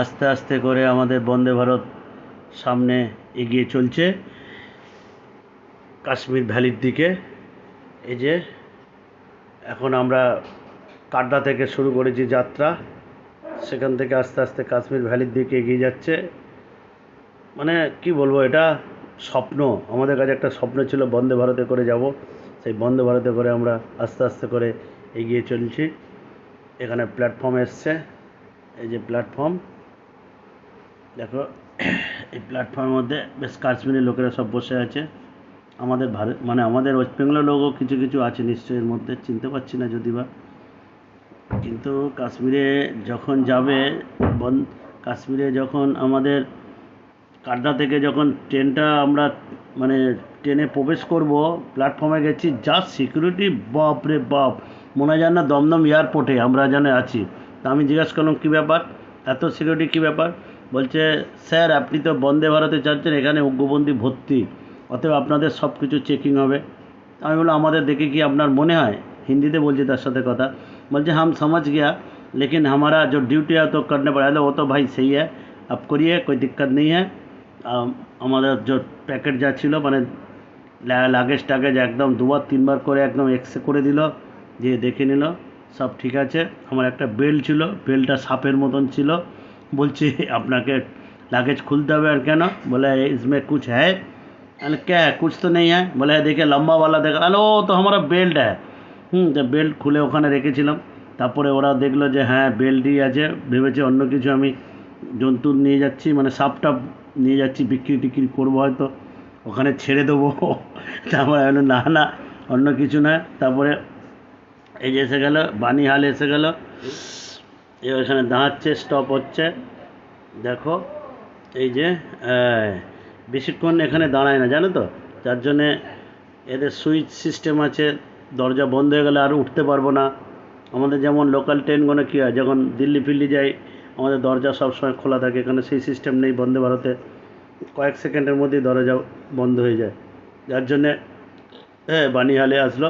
আস্তে আস্তে করে আমাদের বন্দে ভারত সামনে এগিয়ে চলছে কাশ্মীর ভ্যালির দিকে। এই যে এখন আমরা কাটরা থেকে শুরু করেছি যাত্রা, সেখান থেকে আস্তে আস্তে কাশ্মীর ভ্যালির দিকে এগিয়ে যাচ্ছে। মানে কি বলবো, এটা স্বপ্ন, আমাদের কাছে একটা স্বপ্ন ছিল বন্দে ভারতে করে যাব। সেই বন্দে ভারতে করে আমরা আস্তে আস্তে করে এগিয়ে চলছি। এখানে প্ল্যাটফর্ম এসছে, এই যে প্ল্যাটফর্ম দেখো, এই প্ল্যাটফর্মের মধ্যে বেশ কাশ্মীরের লোকেরা সব বসে আছে। আমাদের ভারত মানে আমাদের ওয়েস্ট বেঙ্গলের লোকও কিছু কিছু আছে নিশ্চয়ই এর মধ্যে, চিনতে পারছি না যদি বা। কিন্তু কাশ্মীরে যখন যাবে কাশ্মীরে যখন আমাদের কাটরা থেকে যখন ট্রেনটা আমরা মানে ট্রেনে প্রবেশ করব, প্ল্যাটফর্মে গেছি, যা সিকিউরিটি, বাপ রে বাপ, মনে হয় যেন না দমদম এয়ারপোর্টে আমরা যেন আছি। তা আমি জিজ্ঞাসা করলাম কী ব্যাপার, এত সিকিউরিটি কী ব্যাপার? বলছে স্যার আপনি তো বন্দে ভারতে যাচ্ছেন, এখানে উগ্রপন্থী ভর্তি, অতএব আপনাদের সব কিছু চেকিং হবে। আমি বললাম আমাদের দেখে কি আপনার মনে হয়? হিন্দিতে বলছি তার সাথে কথা। বলছে हम समझ गया लेकिन हमारा जो ड्यूटी है तो करने पड़ेगा। वो तो भाई सही है, आप करिए, कोई दिक्कत नहीं है। আমাদের যে প্যাকেট যা ছিল মানে লাগেজ টাগেজ একদম দুবার তিনবার করে একদম এক্সরে করে দিল, দিয়ে দেখে নিল সব ঠিক আছে। আমার একটা বেল্ট ছিল, বেল্টটা সাপের মতন ছিল। বলছি আপনাকে লাগেজ খুলতে হবে, আর কেন? বলে इसमें कुछ है। अरे क्या है? कुछ तो नहीं है। बोले देखिए लंबा वाला देखा। अरे वो तो हमारा बेल्ट है। তো বেল্ট খুলে ওখানে রেখেছিলাম। তারপরে ওরা দেখলো যে হ্যাঁ বেল্টই আছে, ভেবেছে অন্য কিছু আমি জন্তু নিয়ে যাচ্ছি, মানে সাপ টাপ নিয়ে যাচ্ছি, বিক্রি টিক্রি করবো হয়তো, ওখানে ছেড়ে দেবো। তারপরে বললো না না, অন্য কিছু না। তারপরে এই যে এসে গেল বানিহাল, এসে গেল, এখানে দাঁড়াচ্ছে, স্টপ হচ্ছে। দেখো এই যে বেশিক্ষণ এখানে দাঁড়ায় না জানো তো, যার জন্যে এদের সুইচ সিস্টেম আছে, দরজা বন্ধ হয়ে গেলে আর উঠতে পারবো না। আমাদের যেমন লোকাল ট্রেনগুলো কী হয়, যখন দিল্লি ফিল্লি যাই আমাদের দরজা সবসময় খোলা থাকে, এখানে সেই সিস্টেম নেই বন্দে ভারতে, কয়েক সেকেন্ডের মধ্যেই দরজা বন্ধ হয়ে যায়। যার জন্যে বানিহালে আসলো।